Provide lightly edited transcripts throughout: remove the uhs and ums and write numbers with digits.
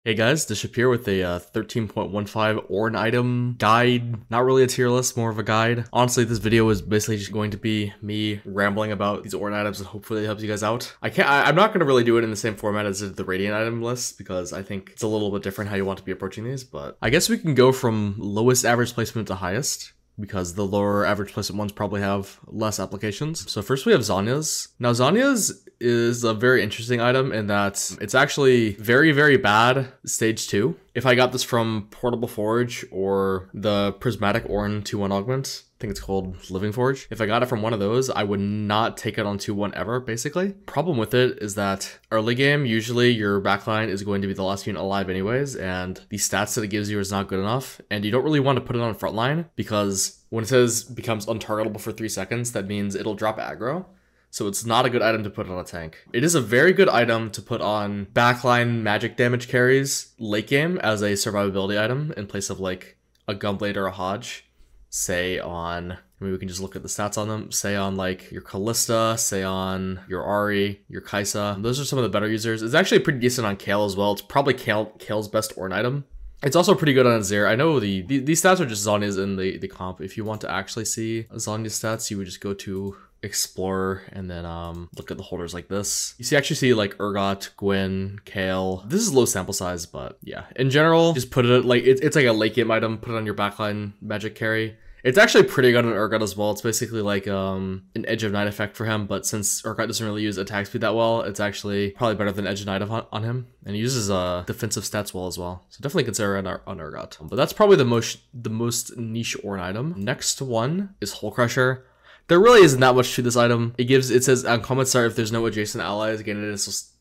Hey guys, Dishsoap here with a 13.15 Ornn item guide. Not really a tier list, more of a guide. Honestly, this video is basically just going to be me rambling about these Ornn items and hopefully it helps you guys out. I'm not going to really do it in the same format as the Radiant item list because I think it's a little bit different how you want to be approaching these, but I guess we can go from lowest average placement to highest, because the lower average placement ones probably have less applications. So first we have Zhonya's. Now Zhonya's is a very interesting item in that it's actually very, very bad stage 2. If I got this from Portable Forge or the Prismatic Ornn 2-1 augment, I think it's called Living Forge. If I got it from one of those, I would not take it on 2-1 ever, basically. Problem with it is that early game, usually your backline is going to be the last unit alive anyways, and the stats that it gives you is not good enough, and you don't really want to put it on frontline because when it says becomes untargetable for 3 seconds, that means it'll drop aggro. So it's not a good item to put on a tank. It is a very good item to put on backline magic damage carries late game as a survivability item in place of like a Gunblade or a Hodge. Say on, maybe we can just look at the stats on them, say on like your Callista, say on your Ahri, your Kai'Sa. Those are some of the better users. It's actually pretty decent on Kayle as well. It's probably Kale's best Ornn item. It's also pretty good on Azir. I know these stats are just Zhonya's in the comp. If you want to actually see Zhonya's stats, you would just go to Explorer and then look at the holders like this. You actually see like Urgot, Gwen, Kayle. This is low sample size, but yeah. In general, just put it like it's like a late game item. Put it on your backline magic carry. It's actually pretty good on Urgot as well. It's basically like an Edge of Night effect for him, but since Urgot doesn't really use attack speed that well, it's actually probably better than Edge of Night on him. And he uses defensive stats well as well. So definitely consider it on Urgot. But that's probably the most niche Ornn item. Next one is Hole Crusher. There really isn't that much to this item. It says on combat start, if there's no adjacent allies, gain an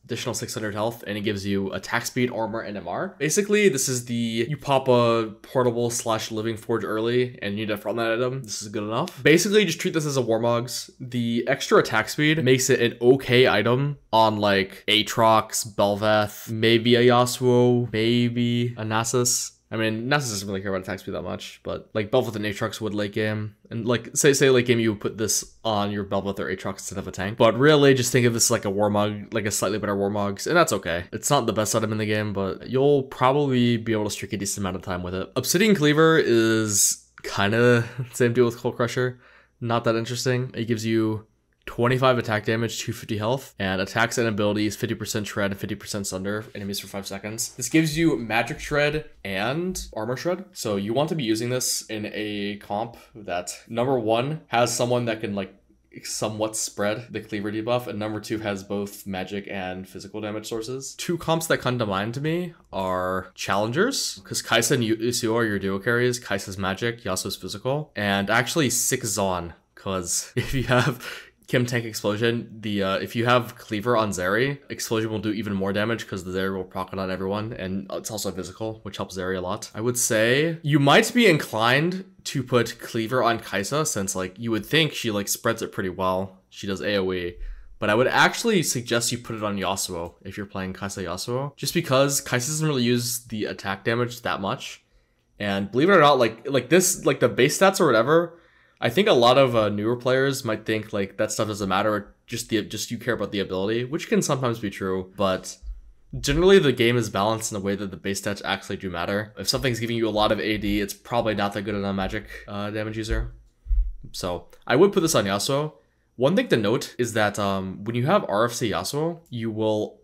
additional 600 health, and it gives you attack speed, armor, and MR. Basically, this is you pop a portable / living forge early, and you need to front that item. This is good enough. Basically, just treat this as a Warmogs. The extra attack speed makes it an okay item on like Aatrox, Bel'Veth, maybe a Yasuo, maybe a Nasus. I mean, Nasus doesn't really care about attack speed that much, but like Bel'Veth and Aatrox would late game. And like, say late game, you would put this on your Bel'Veth or Aatrox instead of a tank. But really, just think of this like a Warmog, like a slightly better Warmogs, and that's okay. It's not the best item in the game, but you'll probably be able to streak a decent amount of time with it. Obsidian Cleaver is kind of the same deal with Hole Crusher. Not that interesting. It gives you 25 attack damage, 250 health, and attacks and abilities 50% shred and 50% sunder enemies for 5 seconds. This gives you magic shred and armor shred. So you want to be using this in a comp that number 1 has someone that can like somewhat spread the cleaver debuff, and number 2 has both magic and physical damage sources. 2 comps that come to mind to me are challengers, because Kai'Sa and Yasuo are your duo carries. Kai'Sa's magic, Yasuo's physical, and actually 6 Zon, because if you have Kim Tank Explosion, if you have Cleaver on Zeri, Explosion will do even more damage because the Zeri will proc it on everyone, and it's also physical, which helps Zeri a lot. I would say you might be inclined to put Cleaver on Kai'Sa, since like you would think she like spreads it pretty well. She does AoE. But I would actually suggest you put it on Yasuo if you're playing Kai'Sa Yasuo, just because Kai'Sa doesn't really use the attack damage that much. And believe it or not, like this, like the base stats or whatever, I think a lot of newer players might think like that stuff doesn't matter, just you care about the ability, which can sometimes be true, but generally the game is balanced in a way that the base stats actually do matter. If something's giving you a lot of AD, it's probably not that good in a magic damage user. So I would put this on Yasuo. One thing to note is that when you have RFC Yasuo, you will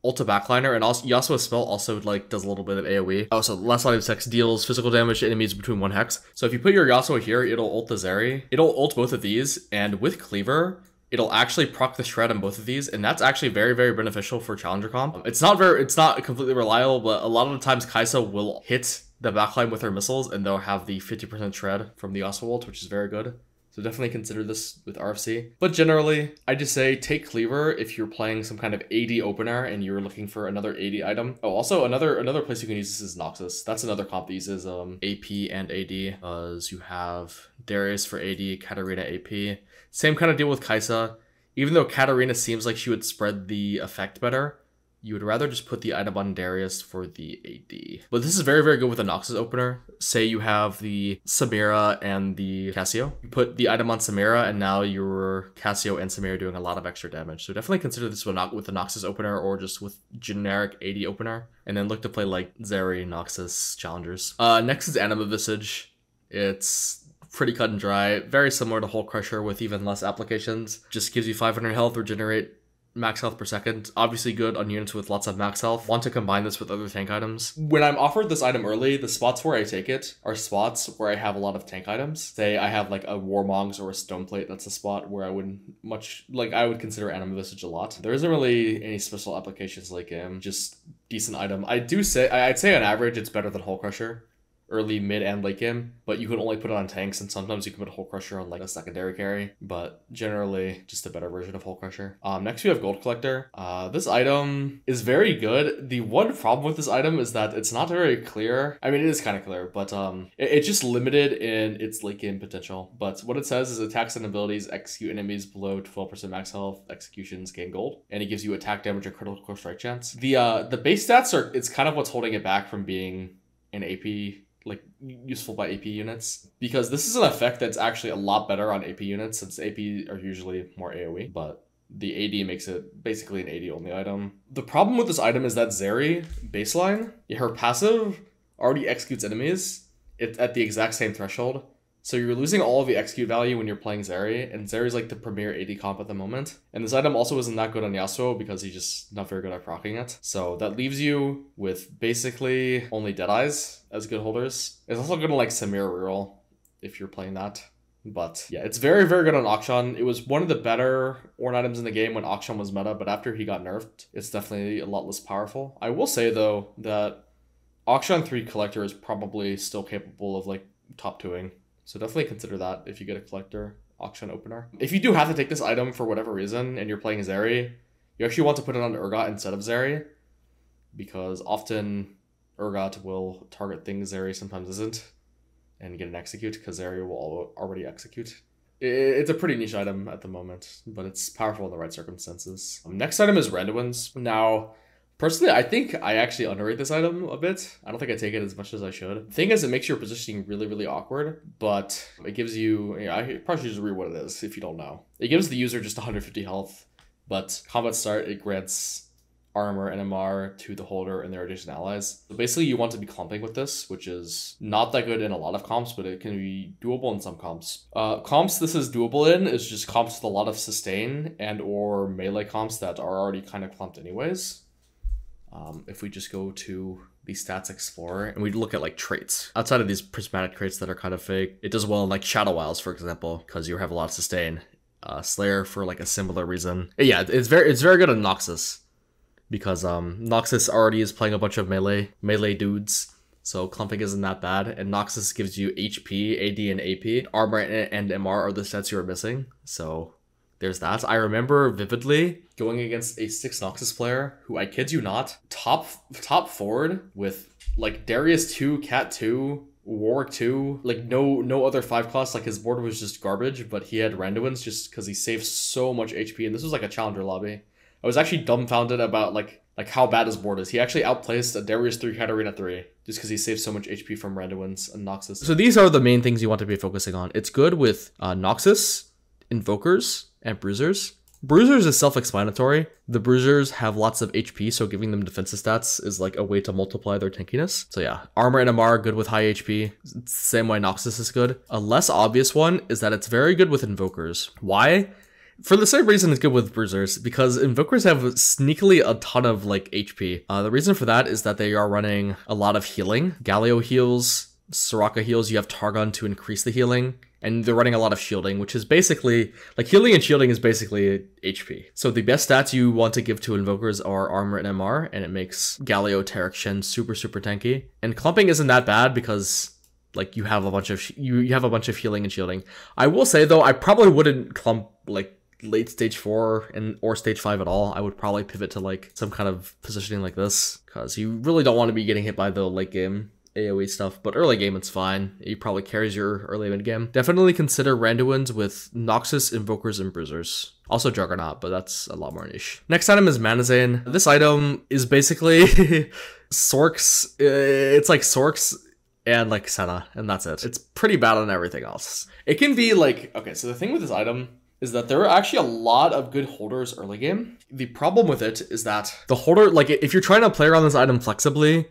ult a backliner, and also Yasuo's spell also like does a little bit of AoE. Also, last line of sex deals physical damage to enemies between 1 hex. So if you put your Yasuo here, it'll ult the Zeri. It'll ult both of these, and with Cleaver, it'll actually proc the shred on both of these, and that's actually very, very beneficial for challenger comp. It's not completely reliable, but a lot of the times Kai'Sa will hit the backline with her missiles, and they'll have the 50% shred from the Yasuo ult, which is very good. So definitely consider this with RFC. But generally, I just say take Cleaver if you're playing some kind of AD opener and you're looking for another AD item. Oh, also another place you can use this is Noxus. That's another comp that uses AP and AD. You have Darius for AD, Katarina AP. Same kind of deal with Kai'Sa. Even though Katarina seems like she would spread the effect better, you would rather just put the item on Darius for the AD. But this is very, very good with a Noxus opener. Say you have the Samira and the Cassio. You put the item on Samira, and now your Cassio and Samira are doing a lot of extra damage. So definitely consider this with the Noxus opener or just with generic AD opener. And then look to play like Zeri, Noxus challengers. Next is Anima Visage. It's pretty cut and dry. Very similar to Hole Crusher with even less applications. Just gives you 500 health, regenerate max health per second. Obviously good on units with lots of max health. Want to combine this with other tank items. When I'm offered this item early, the spots where I take it are spots where I have a lot of tank items. Say I have like a Warmongs or a Stoneplate. That's a spot where I would I would consider Anima Visage a lot. There isn't really any special applications like him. Just decent item. I'd say on average it's better than Hole Crusher. Early, mid, and late game, but you can only put it on tanks, and sometimes you can put a Hole Crusher on like a secondary carry, but generally just a better version of Hole Crusher. Next we have Gold Collector. This item is very good. The one problem with this item is that it's not very clear. I mean, it is kind of clear, but it's just limited in its late game potential. But what it says is attacks and abilities execute enemies below 12% max health, executions gain gold, and it gives you attack damage and critical strike chance. The base stats it's kind of what's holding it back from being an AP, like useful by AP units, because this is an effect that's actually a lot better on AP units since AP are usually more AoE, but the AD makes it basically an AD only item. The problem with this item is that Zeri baseline, her passive already executes enemies at the exact same threshold. So you're losing all of the execute value when you're playing Zeri, and Zeri's like the premier AD comp at the moment. And this item also isn't that good on Yasuo because he's just not very good at proccing it. So that leaves you with basically only Deadeyes as good holders. It's also gonna like Samira reroll if you're playing that. But yeah, it's very, very good on Akshan. It was one of the better Ornn items in the game when Akshan was meta, but after he got nerfed, it's definitely a lot less powerful. I will say though that Akshan 3 Collector is probably still capable of like top 2ing. So definitely consider that if you get a Collector Auction opener. If you do have to take this item for whatever reason and you're playing Zeri, you actually want to put it on Urgot instead of Zeri, because often Urgot will target things Zeri sometimes isn't and get an execute because Zeri will already execute. It's a pretty niche item at the moment, but it's powerful in the right circumstances. Next item is Randuin's. Now, personally, I think I actually underrate this item a bit. I don't think I take it as much as I should. The thing is, it makes your positioning really, really awkward, but it gives you, I probably should just read what it is if you don't know. It gives the user just 150 health, but combat start, it grants armor and MR to the holder and their adjacent allies. So basically, you want to be clumping with this, which is not that good in a lot of comps, but it can be doable in some comps. Comps this is doable in is just comps with a lot of sustain and or melee comps that are already kind of clumped anyways. If we just go to the Stats Explorer and we look at like traits, outside of these prismatic traits that are kind of fake, it does well in like Shadow Wilds, for example, because you have a lot of sustain. Slayer for like a similar reason. Yeah, it's very good on Noxus, because Noxus already is playing a bunch of melee dudes, so clumping isn't that bad, and Noxus gives you HP, AD, and AP. Armor and MR are the stats you're missing, so there's that. I remember vividly going against a 6 Noxus player who, I kid you not, top forward with like Darius 2, Cat 2, Warwick 2, like no other 5 class. Like his board was just garbage, but he had Randuin's just because he saved so much HP, and this was like a challenger lobby. I was actually dumbfounded about like how bad his board is. He actually outplaced a Darius 3 Katarina 3 just because he saved so much HP from Randuin's and Noxus. So these are the main things you want to be focusing on. It's good with Noxus, Invokers, and Bruisers. Bruisers is self-explanatory. The Bruisers have lots of HP, so giving them defensive stats is like a way to multiply their tankiness. So yeah, Armor and MR are good with high HP. It's the same way Noxus is good. A less obvious one is that it's very good with Invokers. Why? For the same reason it's good with Bruisers, because Invokers have sneakily a ton of like HP. The reason for that is that they are running a lot of healing. Galio heals, Soraka heals, you have Targon to increase the healing, and they're running a lot of shielding, which is basically, like healing and shielding is basically HP. So the best stats you want to give to Invokers are Armor and MR, and it makes Galio, Taric, Shen super tanky. And clumping isn't that bad because like you have a bunch of healing and shielding. I will say though, I probably wouldn't clump like late stage 4 or stage 5 at all. I would probably pivot to like some kind of positioning like this, because you really don't want to be getting hit by the late game AoE stuff, but early game it's fine. He probably carries your early mid game. Definitely consider Randuins with Noxus, Invokers, and Bruisers. Also Juggernaut, but that's a lot more niche. Next item is Manazane. This item is basically Sorks. It's like Sorks and like Senna, and that's it. It's pretty bad on everything else. It can be like, okay, so the thing with this item is that there are actually a lot of good holders early game. The problem with it is that the holder, like if you're trying to play around this item flexibly,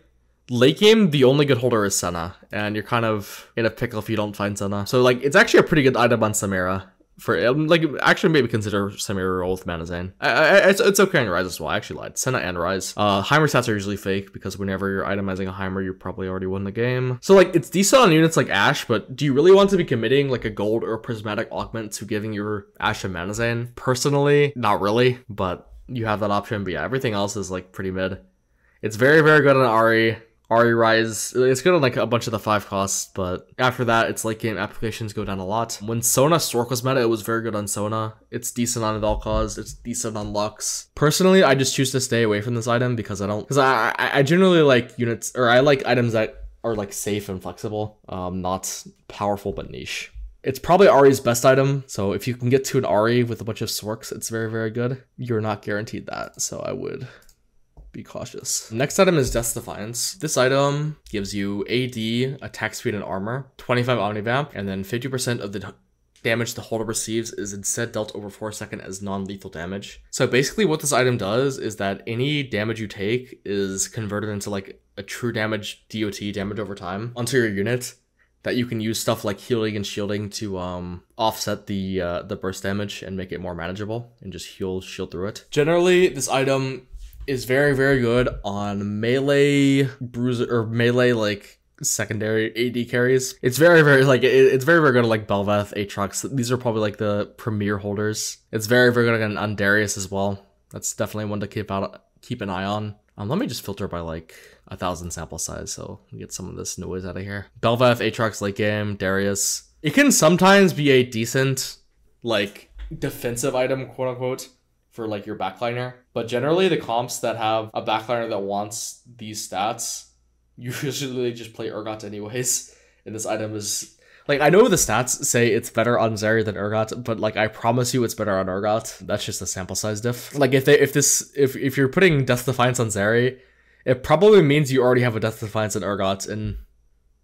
late game, the only good holder is Senna, and you're kind of in a pickle if you don't find Senna. So like, it's actually a pretty good item on Samira. For like, actually maybe consider Samira roll with Manazane. It's okay on Rise as well. I actually lied. Senna and Rise. Heimer stats are usually fake because whenever you're itemizing a Heimer, you probably already won the game. So like, it's decent on units like Ashe, but do you really want to be committing like a gold or prismatic augment to giving your Ashe a Manazane? Personally, not really, but you have that option. But yeah, everything else is like pretty mid. It's very, very good on Ahri. Ahri Rise, it's good on like a bunch of the 5 costs, but after that, its late game applications go down a lot. When Sona Stork was meta, it was very good on Sona. It's decent on Vel'Koz, it's decent on Lux. Personally, I just choose to stay away from this item because I generally like units, or I like items that are like safe and flexible, not powerful but niche. It's probably Ahri's best item, so if you can get to an Ahri with a bunch of Sorks, it's very, very good. You're not guaranteed that, so I would be cautious. Next item is Death's Defiance. This item gives you AD, attack speed, and armor, 25 Omnivamp, and then 50% of the damage the holder receives is instead dealt over 4 seconds as non-lethal damage. So basically what this item does is that any damage you take is converted into like a true damage DOT, damage over time, onto your unit, that you can use stuff like healing and shielding to offset the burst damage and make it more manageable and just shield through it. Generally, this item is very, very good on melee bruiser or melee like secondary AD carries. It's very, very like it's very, very good on like Bel'Veth, Aatrox. These are probably like the premier holders. It's very, very good on Darius as well. That's definitely one to keep an eye on. Let me just filter by like 1,000 sample size so we get some of this noise out of here. Bel'Veth, Aatrox late game, Darius. It can sometimes be a decent like defensive item, quote unquote, for like your backliner, but generally the comps that have a backliner that wants these stats, you usually just play Urgot anyways. And this item is like, I know the stats say it's better on Zeri than Urgot, but like I promise you it's better on Urgot. That's just a sample size diff. Like if you're putting Death Defiance on Zeri, it probably means you already have a Death Defiance on Urgot, and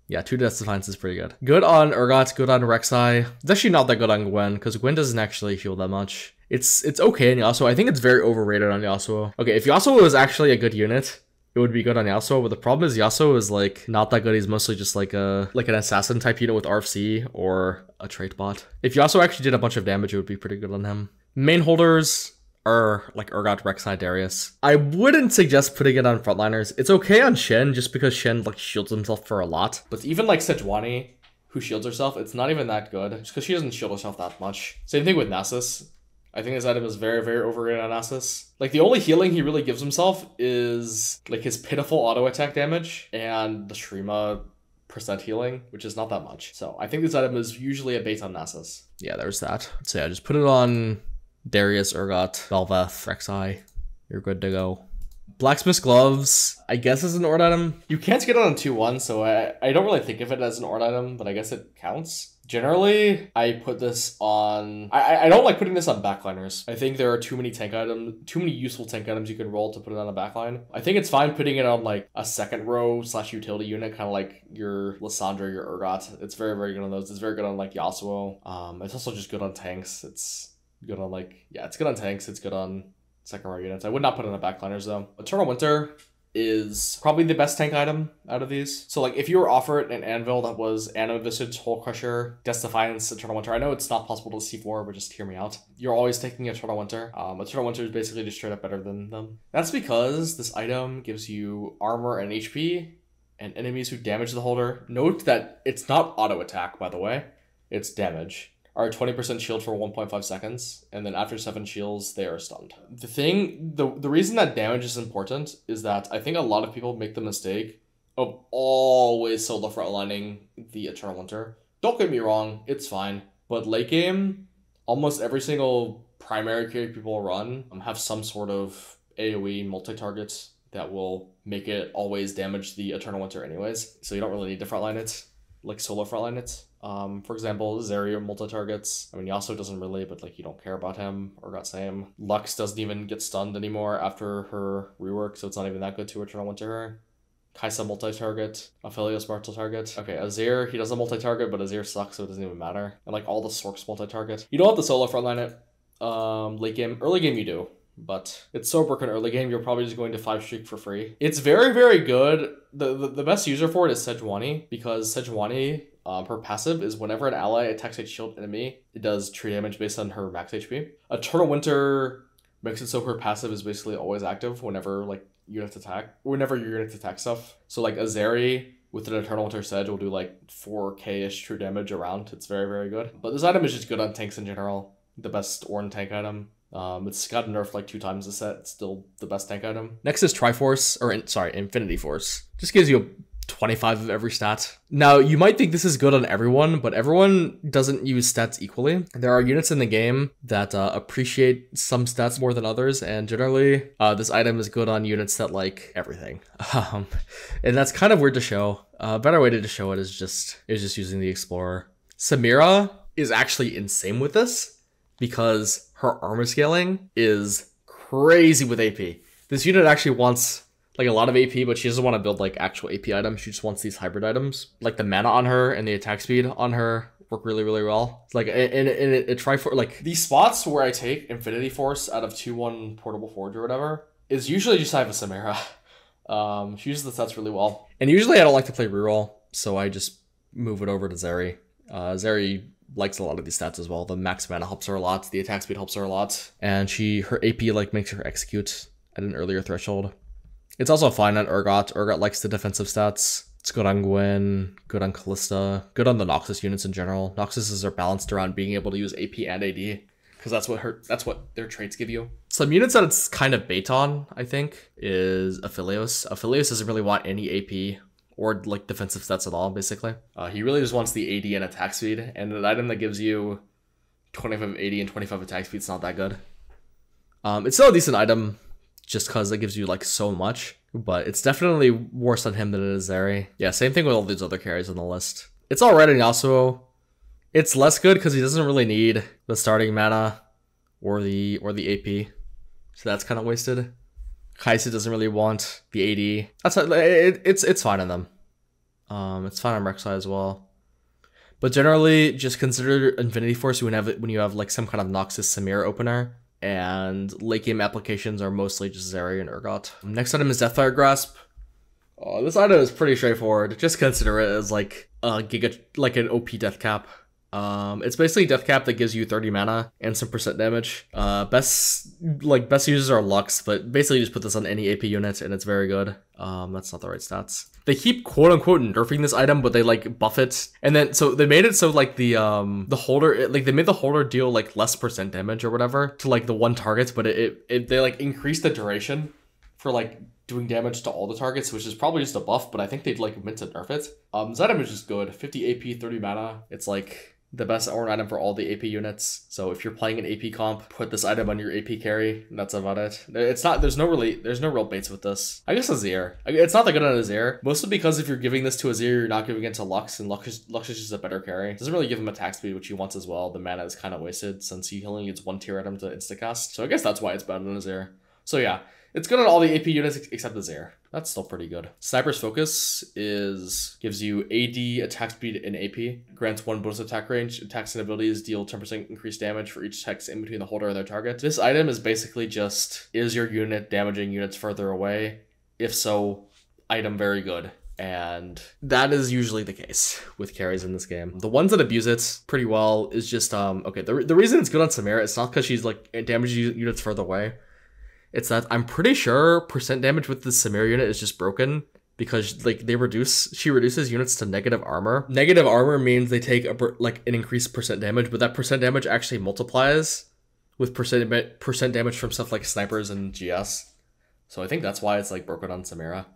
yeah, 2 Death Defiance is pretty good. Good on Urgot, good on Rek'Sai. It's actually not that good on Gwen, because Gwen doesn't actually heal that much. It's okay on Yasuo. I think it's very overrated on Yasuo. Okay, if Yasuo was actually a good unit, it would be good on Yasuo, but the problem is Yasuo is like not that good. He's mostly just like an assassin type unit with RFC or a trait bot. If Yasuo actually did a bunch of damage, it would be pretty good on him. Main holders are like Urgot, Rek'Sai, Darius. I wouldn't suggest putting it on frontliners. It's okay on Shen just because Shen like shields himself for a lot. But even like Sejuani, who shields herself, it's not even that good just because she doesn't shield herself that much. Same thing with Nasus. I think this item is very, very overrated on Nasus. Like, the only healing he really gives himself is, like, his pitiful auto attack damage and the Shrima % healing, which is not that much. So, I think this item is usually a bait on Nasus. Yeah, there's that. So, yeah, just put it on Darius, Urgot, Bel'Veth, Rek'Sai. You're good to go. Blacksmith's Gloves, I guess is an Ornn item. You can't get it on 2-1, so I don't really think of it as an Ornn item, but I guess it counts. Generally, I put this on... I don't like putting this on backliners. I think there are too many useful tank items you can roll to put it on a backline. I think it's fine putting it on like a second row / utility unit, kind of like your Lissandra, your Urgot. It's very, very good on those. It's very good on like Yasuo. It's also just good on tanks. It's good on like... Yeah, it's good on tanks. It's good on second row units. I would not put it on backliners though. Eternal Winter is probably the best tank item out of these. So like if you were offered an anvil that was Anno Visage, Hole Crusher, Death's Defiance, Eternal Winter, I know it's not possible to C4, but just hear me out. You're always taking Eternal Winter. Eternal Winter is basically just straight up better than them. That's because this item gives you armor and HP and enemies who damage the holder. Note that it's not auto attack, by the way. It's damage. Are 20% shield for 1.5 seconds, and then after 7 shields, they are stunned. The reason that damage is important is that I think a lot of people make the mistake of always solo frontlining the Eternal Winter. Don't get me wrong, it's fine, but late game, almost every single primary carry people run have some sort of AoE multi-target that will make it always damage the Eternal Winter anyways. So you don't really need to frontline it, like solo frontline it. For example, Zeri multi-targets. I mean, Yasuo doesn't really, but like you don't care about him. Urgot same. Lux doesn't even get stunned anymore after her rework, so it's not even that good to Eternal Winter her. Kaisa multi-target, Aphelios multi-target. Okay, Azir, he doesn't multi-target, but Azir sucks, so it doesn't even matter. And like all the Sorks multi-target. You don't have to solo frontline it. Late game, early game you do, but it's so broken early game, you're probably just going to 5 streak for free. It's very, very good. The best user for it is Sejuani, because Sejuani, her passive is whenever an ally attacks a shield enemy, it does true damage based on her max HP. Eternal Winter makes it so her passive is basically always active whenever like units attack, whenever your units attack stuff. So like Azeri with an Eternal Winter Sedge will do like 4k-ish true damage around. It's very, very good. But this item is just good on tanks in general. The best Ornn tank item. It's got nerfed like 2 times a set. It's still the best tank item. Next is Triforce, or Infinity Force. Just gives you 25 of every stat. Now, you might think this is good on everyone, but everyone doesn't use stats equally. There are units in the game that appreciate some stats more than others, and generally, this item is good on units that like everything. And that's kind of weird to show. A better way to show it is just using the Explorer. Samira is actually insane with this, because her armor scaling is crazy with AP. This unit actually wants like a lot of AP, but she doesn't want to build like actual AP items. She just wants these hybrid items. Like the mana on her and the attack speed on her work really, really well. It's like it try for like these spots where I take Infinity Force out of 2-1 Portable Forge or whatever is usually just I have a Samira. She uses the stats really well. And usually I don't like to play reroll, so I just move it over to Zeri. Zeri likes a lot of these stats as well. The max mana helps her a lot. The attack speed helps her a lot. And her AP like makes her execute at an earlier threshold. It's also fine on Urgot. Urgot likes the defensive stats. It's good on Gwen, good on Callista, good on the Noxus units in general. Noxuses are balanced around being able to use AP and AD, because that's what their traits give you. Some units that it's kind of bait on, I think, is Aphelios. Aphelios doesn't really want any AP or like defensive stats at all, basically. He really just wants the AD and attack speed, and an item that gives you 25 AD and 25 attack speed is not that good. It's still a decent item, just because it gives you like so much, but it's definitely worse on him than it is Zeri. Yeah, same thing with all these other carries on the list. It's alright in Yasuo. It's less good because he doesn't really need the starting mana or the AP, so that's kind of wasted. Kaisa doesn't really want the AD. It's fine on them. It's fine on Rek'Sai as well. But generally, just consider Infinity Force when you have like some kind of Noxus Samir opener. And late game applications are mostly just Zeri and Urgot. Next item is Deathfire Grasp. This item is pretty straightforward. Just consider it as like a like an OP death cap. It's basically death cap that gives you 30 mana and some percent damage. Best users are Lux, but basically just put this on any AP unit and it's very good. That's not the right stats. They keep quote unquote nerfing this item, but they like buff it. And then so they made it so like the holder, like they made the holder deal like less percent damage or whatever to like the one target, but they like increased the duration for like doing damage to all the targets, which is probably just a buff, but I think they'd like meant to nerf it. This item is just good. 50 AP, 30 mana. It's like the best Ornn item for all the AP units. So if you're playing an AP comp, put this item on your AP carry. And that's about it. There's no real baits with this. I guess Azir. It's not that good on Azir. Mostly because if you're giving this to Azir, you're not giving it to Lux, and Lux is just a better carry. Doesn't really give him attack speed, which he wants as well. The mana is kind of wasted since he only gets 1 tier item to instacast. So I guess that's why it's better than Azir. So yeah, it's good on all the AP units except Azir. That's still pretty good. Sniper's Focus gives you AD, attack speed, and AP. Grants 1 bonus attack range. Attacks and abilities deal 10% increased damage for each text in between the holder and their target. This item is basically just, is your unit damaging units further away? If so, item very good. And that is usually the case with carries in this game. The ones that abuse it pretty well is just, okay, the reason it's good on Samira, it's not because she's like damaging units further away. It's that I'm pretty sure percent damage with the Samir unit is just broken because like she reduces units to negative armor. Negative armor means they take an increased percent damage, but that percent damage actually multiplies with percent damage from stuff like snipers and GS. So I think that's why it's like broken on Samira.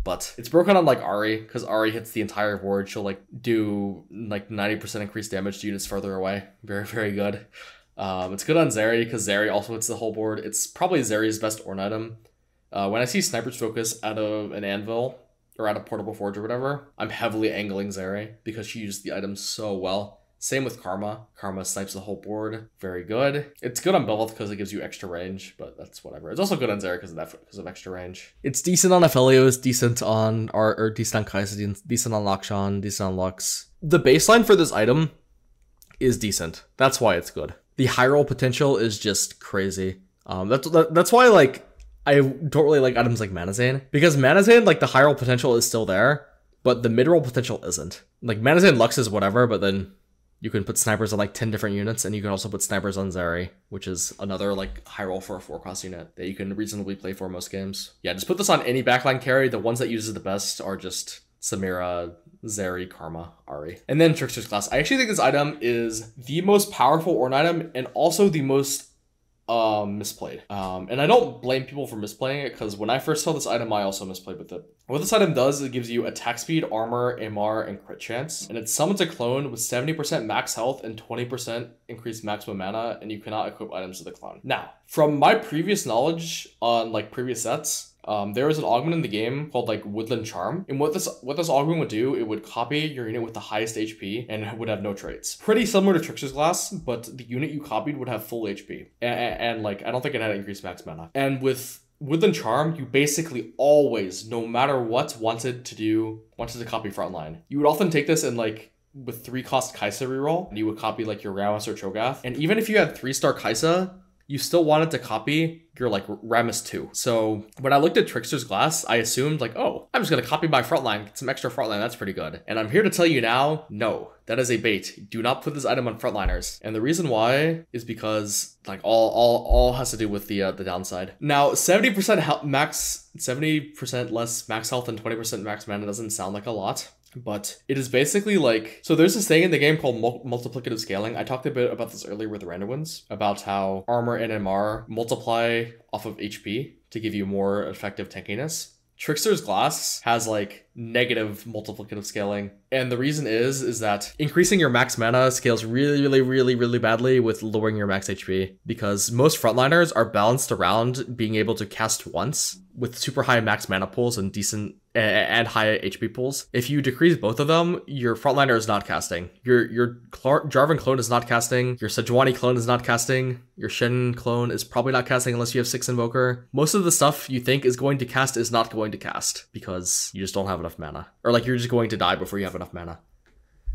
But it's broken on like Ahri, because Ahri hits the entire board. She'll like do like 90% increased damage to units further away. Very, very good. It's good on Zeri because Zeri also hits the whole board. It's probably Zeri's best Ornn item. When I see Sniper's Focus out of an Anvil, or out of Portable Forge or whatever, I'm heavily angling Zeri because she used the item so well. Same with Karma. Karma snipes the whole board. Very good. It's good on Bel'Veth because it gives you extra range, but that's whatever. It's also good on Zeri because of extra range. It's decent on Aphelios, decent on decent on Kai'Sa, decent on Lakshan, decent on Lux. The baseline for this item is decent. That's why it's good. The high roll potential is just crazy. That's why like I don't really like items like Manazane, because Manazane, like the high roll potential is still there, but the mid roll potential isn't. Like Manazane Lux is whatever, but then you can put snipers on like 10 different units, and you can also put snipers on Zeri, which is another like high roll for a 4-cost unit that you can reasonably play for most games. Yeah, just put this on any backline carry. The ones that uses the best are just Samira, Zeri, Karma, Ahri. And then Trickster's Class. I actually think this item is the most powerful Ornn item and also the most misplayed. And I don't blame people for misplaying it, because when I first saw this item, I also misplayed with it. What this item does is it gives you attack speed, armor, MR, and crit chance. And it summons a clone with 70% max health and 20% increased maximum mana, and you cannot equip items to the clone. Now, from my previous knowledge on like previous sets, there was an augment in the game called like Woodland Charm, and what this augment would do, it would copy your unit with the highest HP and it would have no traits. Pretty similar to Trickster's Glass, but the unit you copied would have full HP, and like I don't think it had increased max mana. And with Woodland Charm, you basically always, no matter what, wanted to copy Frontline. You would often take this and like with 3-cost Kai'Sa reroll, and you would copy like your Rammus or Cho'Gath. And even if you had 3-star Kai'Sa, you still wanted to copy your like Rammus 2. So when I looked at Trickster's Glass, I assumed like, oh, I'm just gonna copy my Frontline, get some extra Frontline, that's pretty good. And I'm here to tell you now, no, that is a bait. Do not put this item on Frontliners. And the reason why is because like all has to do with the downside. Now, 70% less max health and 20% max mana doesn't sound like a lot, but it is basically like, so there's this thing in the game called multiplicative scaling. I talked a bit about this earlier with the random ones, about how armor and MR multiply off of HP to give you more effective tankiness. Trickster's Glass has like negative multiplicative scaling, and the reason is that increasing your max mana scales really badly with lowering your max HP, because most frontliners are balanced around being able to cast once with super high max mana pools and decent and high HP pools. If you decrease both of them, your frontliner is not casting. Your Jarvan clone is not casting. Your Sejuani clone is not casting. Your Shen clone is probably not casting unless you have 6 Invoker. Most of the stuff you think is going to cast is not going to cast because you just don't have enough mana. Or like you're just going to die before you have enough mana.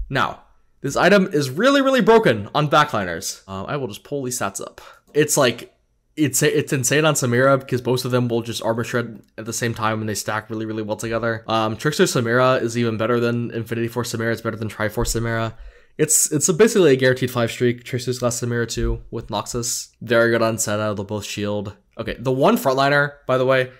Now, this item is really broken on backliners. I will just pull these stats up. It's like, it's insane on Samira because both of them will just armor shred at the same time and they stack really well together. Trickster Samira is even better than Infinity Force Samira. It's better than Triforce Samira. It's basically a guaranteed 5 streak. Trickster's Glass Samira 2 with Noxus. Very good on Senna. They'll both shield. Okay, the one frontliner, by the way,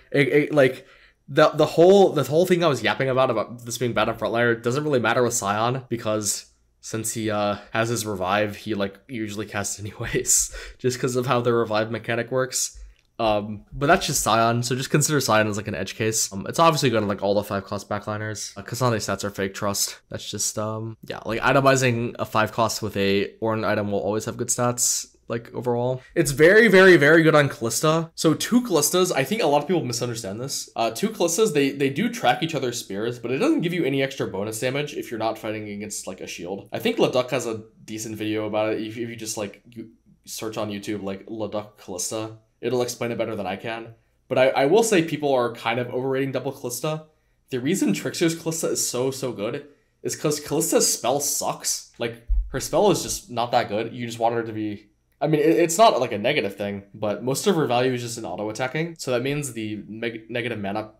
like the whole thing I was yapping about this being bad on frontliner doesn't really matter with Scion, because since he has his revive, he like usually casts anyways, just because of how the revive mechanic works. But that's just Scion, so just consider Scion as like an edge case. It's obviously good on like all the 5-cost backliners. Kasane stats are fake trust. That's just yeah, like itemizing a 5-cost with a Ornn item will always have good stats. Like overall, it's very good on Callista. So 2 Callistas, I think a lot of people misunderstand this. 2 Callistas, they do track each other's spears, but it doesn't give you any extra bonus damage if you're not fighting against like a shield. I think Leduc has a decent video about it. If you just like you search on YouTube like Leduc Callista, it'll explain it better than I can. But I will say people are kind of overrating double Callista. The reason Trickster's Callista is so good is because Callista's spell sucks. Like her spell is just not that good. You just want her to be, I mean, it's not like a negative thing, but most of her value is just in auto-attacking. So that means the negative mana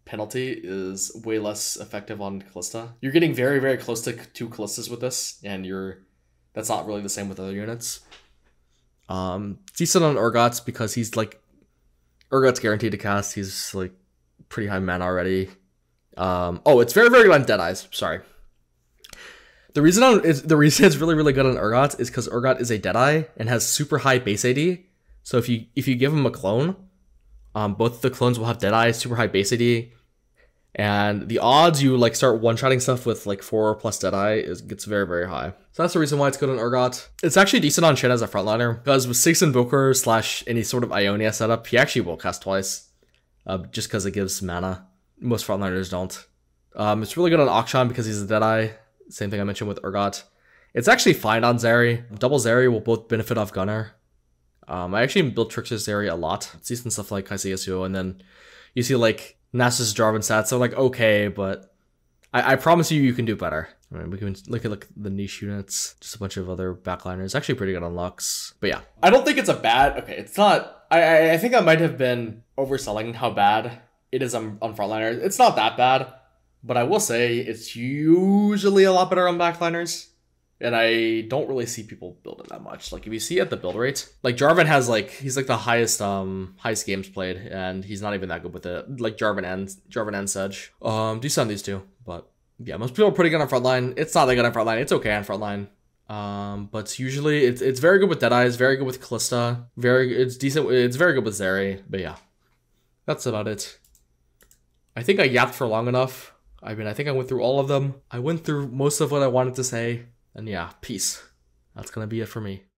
penalty is way less effective on Callista. You're getting very close to 2 Callistas with this, and that's not really the same with other units. Decent on Urgot's because he's like, Urgot's guaranteed to cast. He's like pretty high mana already. Oh, it's very good on Deadeyes. Sorry. The reason it's really good on Urgot is because Urgot is a Deadeye and has super high base AD. So if you give him a clone, both the clones will have Deadeye, super high base AD, and the odds you like start one-shotting stuff with like 4 plus Deadeye gets very high. So that's the reason why it's good on Urgot. It's actually decent on Shen as a frontliner because with 6 Invoker / any sort of Ionia setup, he actually will cast twice. just because it gives mana. Most frontliners don't. It's really good on Akshan because he's a Deadeye. Same thing I mentioned with Urgot. It's actually fine on Zeri. Double Zeri will both benefit off Gunner. I actually built Trickster Zeri a lot. It's decent stuff like Kaisi Yasuo, and then you see like Nasus Jarvan stats, so like okay, but I promise you can do better. All right, we can look at the niche units, just a bunch of other backliners. Actually pretty good on Lux. But yeah, I don't think it's a bad, okay, it's not, I think I might have been overselling how bad it is on frontliners. It's not that bad, but I will say it's usually a lot better on backliners. And I don't really see people build it that much. Like if you see at the build rate, like Jarvan has like, he's like the highest games played, and he's not even that good with it. Like Jarvan and Sedge. Decent on these two, but yeah, most people are pretty good on frontline. It's not that good on frontline. It's okay on frontline. But usually it's very good with Deadeye. It's very good with Kalista. It's decent. It's very good with Zeri. But yeah, that's about it. I think I yapped for long enough. I mean, I think I went through all of them. I went through most of what I wanted to say. And yeah, peace. That's gonna be it for me.